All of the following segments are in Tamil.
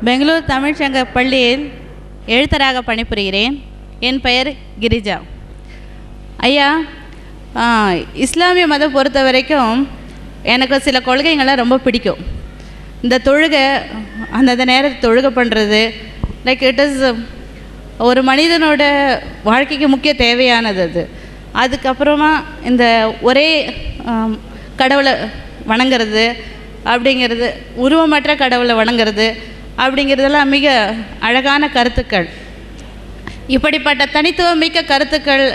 பெங்களூர் தமிழ்ச்சங்க பள்ளியில் எழுத்தராக பணிபுரிகிறேன். என் பெயர் கிரிஜா. ஐயா, இஸ்லாமிய மதம் பொறுத்த வரைக்கும் எனக்கு சில கொள்கைங்கள்லாம் ரொம்ப பிடிக்கும். இந்த தொழுகை, அந்தந்த நேரத்தில் தொழுகை பண்ணுறது, லைக் இட் இஸ் ஒரு மனிதனோட வாழ்க்கைக்கு முக்கிய தேவையானது அது. அதுக்கப்புறமா இந்த ஒரே கடவுளை வணங்கிறது அப்படிங்கிறது, உருவமற்ற கடவுளை வணங்கிறது அப்படிங்கிறதெல்லாம் மிக அழகான கருத்துக்கள். இப்படிப்பட்ட தனித்துவமிக்க கருத்துக்கள்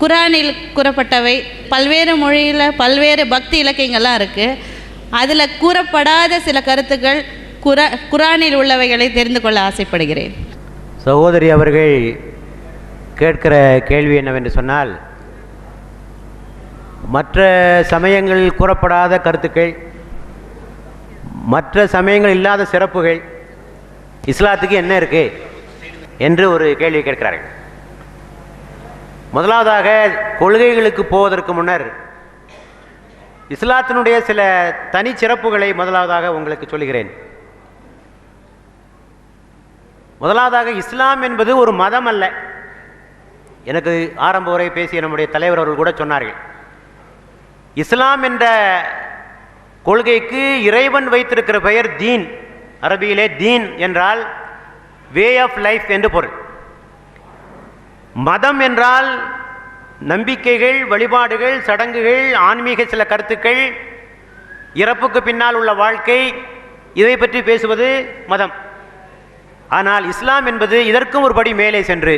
குரானில் கூறப்பட்டவை. பல்வேறு மொழியில் பல்வேறு பக்தி இலக்கியங்கள்லாம் இருக்குது. அதில் கூறப்படாத சில கருத்துக்கள் குரானில் உள்ளவைகளை தெரிந்து கொள்ள ஆசைப்படுகிறேன். சகோதரி அவர்கள் கேட்கிற கேள்வி என்னவென்று சொன்னால், மற்ற சமயங்களில் கூறப்படாத கருத்துக்கள், மற்ற சமயங்கள் இல்லாத சிறப்புகள் இஸ்லாத்துக்கு என்ன இருக்கு என்று ஒரு கேள்வி கேட்கிறார்கள். முதலாவதாக, கொள்கைகளுக்கு போவதற்கு முன்னர் இஸ்லாத்தினுடைய சில தனி சிறப்புகளை முதலாவதாக உங்களுக்கு சொல்கிறேன். முதலாவதாக, இஸ்லாம் என்பது ஒரு மதம் அல்ல. எனக்கு ஆரம்ப உரை பேசிய நம்முடைய தலைவர் அவர்கள் கூட சொன்னார்கள், இஸ்லாம் என்ற கொள்கைக்கு இறைவன் வைத்திருக்கிற பெயர் தீன். அரபியிலே தீன் என்றால் வே ஆஃப் லைஃப் என்று பொருள். மதம் என்றால் நம்பிக்கைகள், வழிபாடுகள், சடங்குகள், ஆன்மீக சில கருத்துக்கள், இறப்புக்கு பின்னால் உள்ள வாழ்க்கை, இதை பற்றி பேசுவது மதம். ஆனால் இஸ்லாம் என்பது இதற்கும் ஒரு படி மேலே சென்று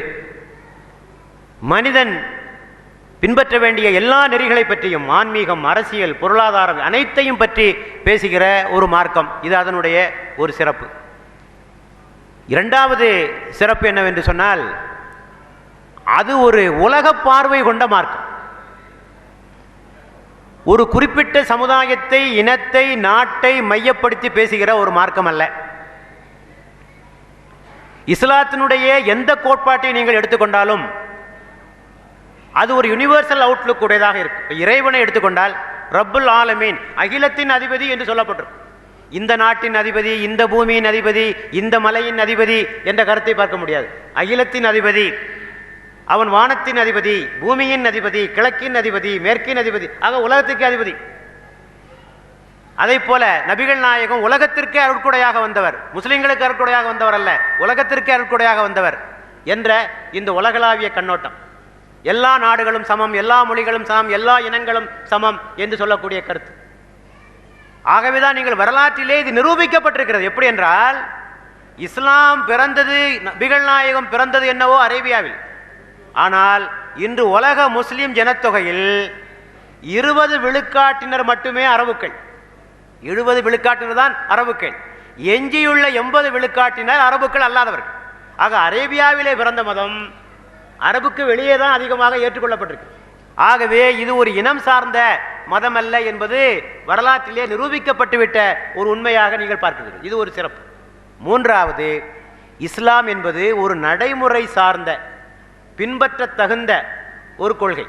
மனிதன் பின்பற்ற வேண்டிய எல்லா நெறிகளை பற்றியும், ஆன்மீகம், அரசியல், பொருளாதாரம் அனைத்தையும் பற்றி பேசுகிற ஒரு மார்க்கம். இது அதனுடைய ஒரு சிறப்பு. இரண்டாவது சிறப்பு என்னவென்று சொன்னால், அது ஒரு உலக பார்வை கொண்ட மார்க்கம். ஒரு குறிப்பிட்ட சமுதாயத்தை, இனத்தை, நாட்டை மையப்படுத்தி பேசுகிற ஒரு மார்க்கம் அல்ல. இஸ்லாத்தினுடைய எந்த கோட்பாட்டை நீங்கள் எடுத்துக்கொண்டாலும் அது ஒரு யூனிவர்சல் அவுட்லுக் உடையதாக இருக்கு. இறைவனை எடுத்துக்கொண்டால் ரப்புல் ஆலமீன், அகிலத்தின் அதிபதி என்று சொல்லப்பட்டிருக்கும். இந்த நாட்டின் அதிபதி, இந்த பூமியின் அதிபதி, இந்த மலையின் அதிபதி என்ற கருத்தை பார்க்க முடியாது. அகிலத்தின் அதிபதி, அவன் வானத்தின் அதிபதி, பூமியின் அதிபதி, கிழக்கின் அதிபதி, மேற்கின் அதிபதி, ஆக உலகத்திற்கு அதிபதி. அதை போல நபிகள் நாயகம் உலகத்திற்கே அருட்கொடையாக வந்தவர், முஸ்லிம்களுக்கு அருட்கொடையாக வந்தவர் அல்ல, உலகத்திற்கே அருட்கொடையாக வந்தவர் என்ற இந்த உலகளாவிய கண்ணோட்டம். எல்லா நாடுகளும் சமம், எல்லா மொழிகளும் சமம், எல்லா இனங்களும் சமம் என்று சொல்லக்கூடிய கருத்து. ஆகவேதான் நீங்கள் வரலாற்றிலே இது நிரூபிக்கப்பட்டிருக்கிறது. எப்படி என்றால், இஸ்லாம் பிறந்தது, நபிகள் நாயகம் பிறந்தது என்னவோ அரேபியாவில். ஆனால் இன்று உலக முஸ்லிம் ஜனத்தொகையில் 20 விழுக்காட்டினர் மட்டுமே அரபுக்கள். 70 விழுக்காட்டினர் தான் அரபுக்கள். எஞ்சியுள்ள 80 விழுக்காட்டினர் அரபுக்கள் அல்லாதவர்கள். ஆக அரேபியாவிலே பிறந்த மதம் அரபுக்கு வெளியே தான் அதிகமாக ஏற்றுக்கொள்ளப்பட்டிருக்கு. ஆகவே இது ஒரு இனம் சார்ந்த மதம் அல்ல என்பது வரலாற்றிலே நிரூபிக்கப்பட்டுவிட்ட ஒரு உண்மையாக நீங்கள் பார்க்கிறீர்கள். இது ஒரு சிறப்பு. மூன்றாவது, இஸ்லாம் என்பது ஒரு நடைமுறை சார்ந்த, பின்பற்ற தகுந்த ஒரு கொள்கை.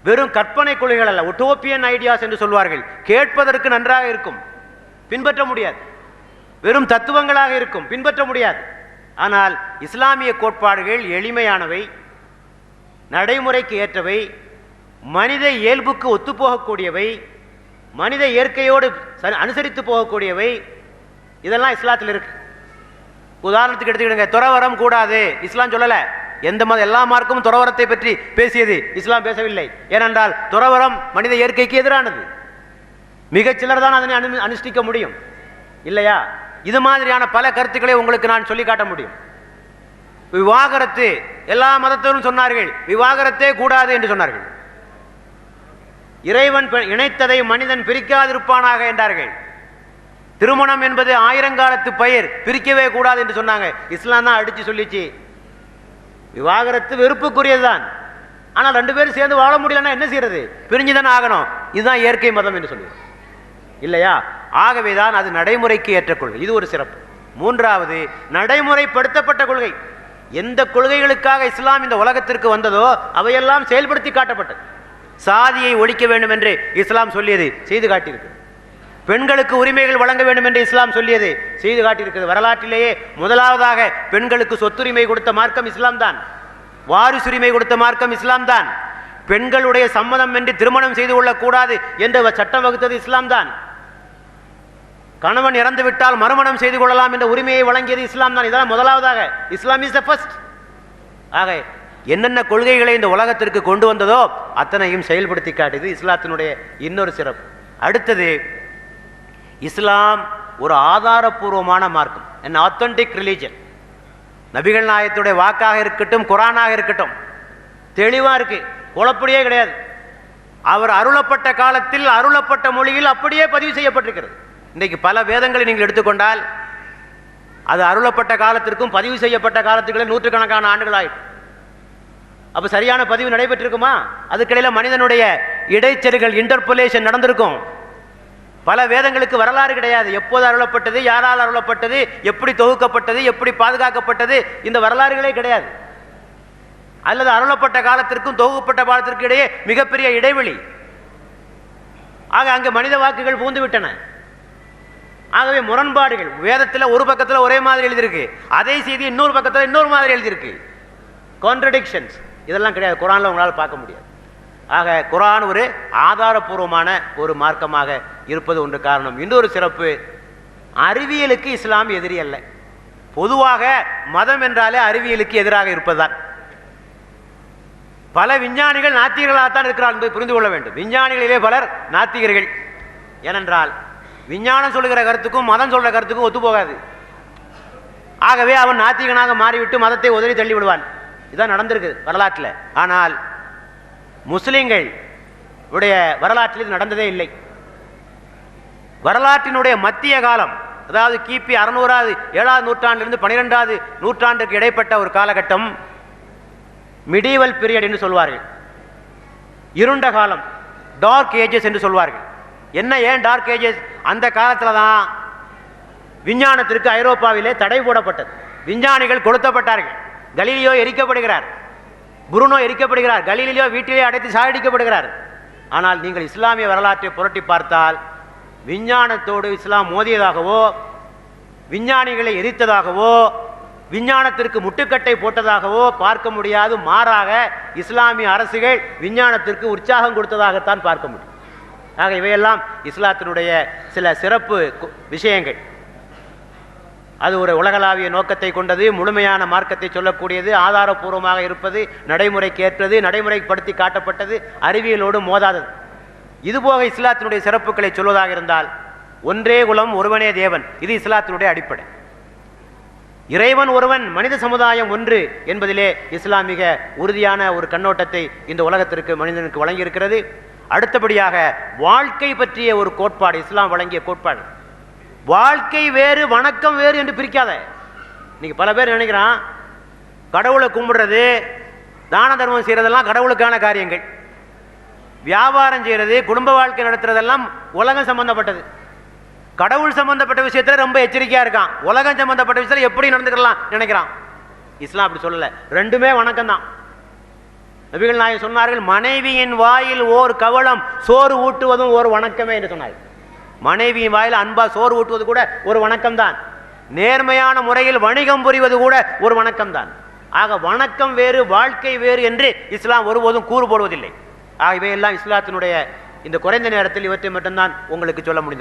வெறும் கற்பனை கொள்கைகள் அல்ல, உட்டோப்பியன் ஐடியாஸ் என்று சொல்வார்கள். கேட்பதற்கு நன்றாக இருக்கும், பின்பற்ற முடியாது. வெறும் தத்துவங்களாக இருக்கும், பின்பற்ற முடியாது. ஆனால் இஸ்லாமிய கோட்பாடுகள் எளிமையானவை, நடைமுறைக்கு ஏற்றவை, மனித இயல்புக்கு ஒத்துப்போகக்கூடியவை, மனித இயற்கையோடு அனுசரித்து போகக்கூடியவை. இதெல்லாம் இஸ்லாத்தில் இருக்கு. உதாரணத்துக்கு எடுத்துக்கிடுங்க, துறவரம் கூடாது இஸ்லாம் சொல்லலை. எந்த மதம், எல்லா மார்க்கும் துறவரத்தை பற்றி பேசியது, இஸ்லாம் பேசவில்லை. ஏனென்றால் துறவரம் மனித இயற்கைக்கு எதிரானது. மிகச்சிலர் தான் அதனை அனுஷ்டிக்க முடியும், இல்லையா? இது மாதிரியான பல கருத்துக்களை உங்களுக்கு நான் சொல்லி காட்ட முடியும். விவாகரத்து எல்லா மதத்திலும் சொன்னார்கள், விவாகரத்தே கூடாது என்று சொன்னார்கள். இறைவன் இணைத்ததை மனிதன் பிரிக்காதிருப்பானாக என்றார்கள். திருமணம் என்பது ஆயிரங்காலத்து பயிர், பிரிக்கவே கூடாது என்று சொன்னாங்க. இஸ்லாம் தான் அடிச்சு சொல்லிச்சு, விவாகரத்து வெறுப்புக்குரியதுதான். ஆனால் 2 பேரும் சேர்ந்து வாழ முடியலன்னா என்ன செய்யறது? பிரிஞ்சுதானே ஆகணும். இதுதான் இயற்கை மதம் என்று சொல்லுவோம், இல்லையா? ஆகவேதான் அது நடைமுறைக்கு ஏற்ற கொள்கை. இது ஒரு சிறப்பு. மூன்றாவது, நடைமுறைப்படுத்தப்பட்ட கொள்கை. எந்த கொள்கைகளுக்காக இஸ்லாம் இந்த உலகத்திற்கு வந்ததோ அவையெல்லாம் செயல்படுத்தி காட்டப்பட்டது. சாதியை ஒழிக்க வேண்டும் என்று இஸ்லாம் சொல்லியது செய்து காட்டியிருக்கு. பெண்களுக்கு உரிமைகள் வழங்க வேண்டும் என்று இஸ்லாம் சொல்லியது செய்து காட்டியிருக்கிறது. வரலாற்றிலேயே முதலாவதாக பெண்களுக்கு சொத்துரிமை கொடுத்த மார்க்கம் இஸ்லாம் தான். வாரிசுரிமை கொடுத்த மார்க்கம் இஸ்லாம் தான். பெண்களுடைய சம்மதம் என்று திருமணம் செய்து கொள்ளக்கூடாது என்று சட்டம் வகுத்தது இஸ்லாம் தான். கணவன் இறந்து விட்டால் மறுமணம் செய்து கொள்ளலாம் என்ற உரிமையை வழங்கியது இஸ்லாம் தான். இதெல்லாம் முதலாவதாக. இஸ்லாம் இஸ் த ஃபர்ஸ்ட். ஆக என்னென்ன கொள்கைகளை இந்த உலகத்திற்கு கொண்டு வந்ததோ அத்தனையும் செயல்படுத்தி காட்டியது இஸ்லாத்தினுடைய இன்னொரு சிறப்பு. அடுத்தது, இஸ்லாம் ஒரு ஆதாரபூர்வமான மார்க்கம், an authentic religion. நபிகள் நாயகத்துடைய வாக்காக இருக்கட்டும், குரானாக இருக்கட்டும், தெளிவாக இருக்கு, குழப்படியே கிடையாது. அவர் அருளப்பட்ட காலத்தில் அருளப்பட்ட மொழியில் அப்படியே பதிவு செய்யப்பட்டிருக்கிறது. இன்றைக்கு பல வேதங்களை நீங்கள் எடுத்துக்கொண்டால் அது அருளப்பட்ட காலத்திற்கும் பதிவு செய்யப்பட்ட காலத்துக்குள்ளே நூற்றுக்கணக்கான ஆண்டுகள் ஆயிடும். அப்போ சரியான பதிவு நடைபெற்றிருக்குமா? அதுக்கிடையில் மனிதனுடைய இடைச்செருகள், இன்டர்போலேஷன் நடந்திருக்கும். பல வேதங்களுக்கு வரலாறு கிடையாது. எப்போது அருளப்பட்டது, யாரால் அருளப்பட்டது, எப்படி தொகுக்கப்பட்டது, எப்படி பாதுகாக்கப்பட்டது, இந்த வரலாறுகளே கிடையாது. அல்லது அருளப்பட்ட காலத்திற்கும் தொகுக்கப்பட்ட காலத்திற்கு இடையே மிகப்பெரிய இடைவெளி. ஆக அங்கே மனித வாக்குகள் பூந்து விட்டன. ஆகவே முரண்பாடுகள். வேதத்தில் ஒரு பக்கத்தில் ஒரே மாதிரி எழுதியிருக்கு, அதே செய்தி இன்னொரு பக்கத்தில் இன்னொரு மாதிரி எழுதியிருக்கு. கான்ட்ரடிக்ஷன்ஸ் இதெல்லாம் கிடையாது. குரானில் உங்களால் பார்க்க முடியாது. ஆக குரான் ஒரு ஆதாரபூர்வமான ஒரு மார்க்கமாக இருப்பது ஒன்று காரணம். இன்னொரு சிறப்பு, அறிவியலுக்கு இஸ்லாம் எதிரி அல்ல. பொதுவாக மதம் என்றாலே அறிவியலுக்கு எதிராக இருப்பதுதான். பல விஞ்ஞானிகள் நாத்திகர்களாகத்தான் இருக்கிறார்கள் என்பதை புரிந்து கொள்ள வேண்டும். விஞ்ஞானிகளிலே பலர் நாத்திகர்கள். ஏனென்றால் விஞ்ஞானம் சொல்லுகிற கருத்துக்கும் மதம் சொல்கிற கருத்துக்கும் ஒத்து போகாது. ஆகவே அவன் நாத்திகனாக மாறிவிட்டு மதத்தை உதறி தள்ளி விடுவான். இதான் நடந்திருக்கு வரலாற்றில். ஆனால் முஸ்லிம்கள் உடைய வரலாற்றில் இது நடந்ததே இல்லை. வரலாற்றினுடைய மத்திய காலம், அதாவது கிபி 600 7ஆம் நூற்றாண்டிலிருந்து 12ஆம் நூற்றாண்டுக்கு இடைப்பட்ட ஒரு காலகட்டம் மிடீவல் பீரியட் என்று சொல்வார்கள். இருண்ட காலம், டார்க் ஏஜஸ் என்று சொல்வார்கள். என்ன, ஏன் டார்க் ஏஜஸ்? அந்த காலத்தில் தான் விஞ்ஞானத்திற்கு ஐரோப்பாவிலே தடை போடப்பட்டது. விஞ்ஞானிகள் கொளுத்தப்பட்டார்கள். கலீலியோ எரிக்கப்படுகிறார், புருனோ எரிக்கப்படுகிறார், கலீலியோ வீட்டிலே அடைத்து சாகடிக்கப்படுகிறார். ஆனால் நீங்கள் இஸ்லாமிய வரலாற்றை புரட்டி பார்த்தால் விஞ்ஞானத்தோடு இஸ்லாம் மோதியதாகவோ, விஞ்ஞானிகளை எரித்ததாகவோ, விஞ்ஞானத்திற்கு முட்டுக்கட்டை போட்டதாகவோ பார்க்க முடியாது. மாறாக இஸ்லாமிய அரசுகள் விஞ்ஞானத்திற்கு உற்சாகம் கொடுத்ததாகத்தான் பார்க்க முடியும். ஆக இவையெல்லாம் இஸ்லாத்தினுடைய சில சிறப்பு விஷயங்கள். அது ஒரு உலகளாவிய நோக்கத்தை கொண்டது, முழுமையான மார்க்கத்தை சொல்லக்கூடியது, ஆதாரபூர்வமாக இருப்பது, நடைமுறைக்கு ஏற்றது, நடைமுறைப்படுத்தி காட்டப்பட்டது, அறிவியலோடு மோதாதது. இதுபோக இஸ்லாத்தினுடைய சிறப்புகளை சொல்வதாக இருந்தால், ஒன்றே குலம் ஒருவனே தேவன், இது இஸ்லாத்தினுடைய அடிப்படை. இறைவன் ஒருவன், மனித சமுதாயம் ஒன்று என்பதிலே இஸ்லாம் மிக உறுதியான ஒரு கண்ணோட்டத்தை இந்த உலகத்திற்கு மனிதனுக்கு வழங்கியிருக்கிறது. அடுத்தபடியாக வாழ்க்கை பற்றிய ஒரு கோட்பாடு இஸ்லாம் வழங்கிய கோட்பாடு. வாழ்க்கை வேறு, வணக்கம் வேறு என்று பிரிக்காத. இன்னைக்கு பல பேர் நினைக்கிறான், கடவுளை கும்பிடுறது, தான தர்மம் செய்யறதெல்லாம் கடவுளுக்கான காரியங்கள், வியாபாரம் செய்யறது, குடும்ப வாழ்க்கை நடத்துறதெல்லாம் உலகம் சம்பந்தப்பட்டது. கடவுள் சம்பந்தப்பட்ட விஷயத்துல ரொம்ப எச்சரிக்கையா இருக்கான். உலகம் சம்பந்தப்பட்ட விஷயத்துல எப்படி நடந்துக்கலாம் நினைக்கிறான். இஸ்லாம் அப்படி சொல்லல, ரெண்டுமே வணக்கம் தான். நபிகள் நாயகம் சொன்னார்கள், மனைவியின் வாயில் ஓர் கவளம் சோறு ஊட்டுவதும் ஒரு வணக்கமே என்று சொன்னார்கள். மனைவியின் வாயில் அன்பா சோறு ஊட்டுவது கூட ஒரு வணக்கம் தான். நேர்மையான முறையில் வணிகம் புரிவது கூட ஒரு வணக்கம் தான். ஆக வணக்கம் வேறு, வாழ்க்கை வேறு என்று இஸ்லாம் ஒருபோதும் கூறு போடுவதில்லை. ஆக இவையெல்லாம் இஸ்லாத்தினுடைய இந்த குறைந்த நேரத்தில் இவற்றை மட்டும்தான் உங்களுக்கு சொல்ல முடிந்தது.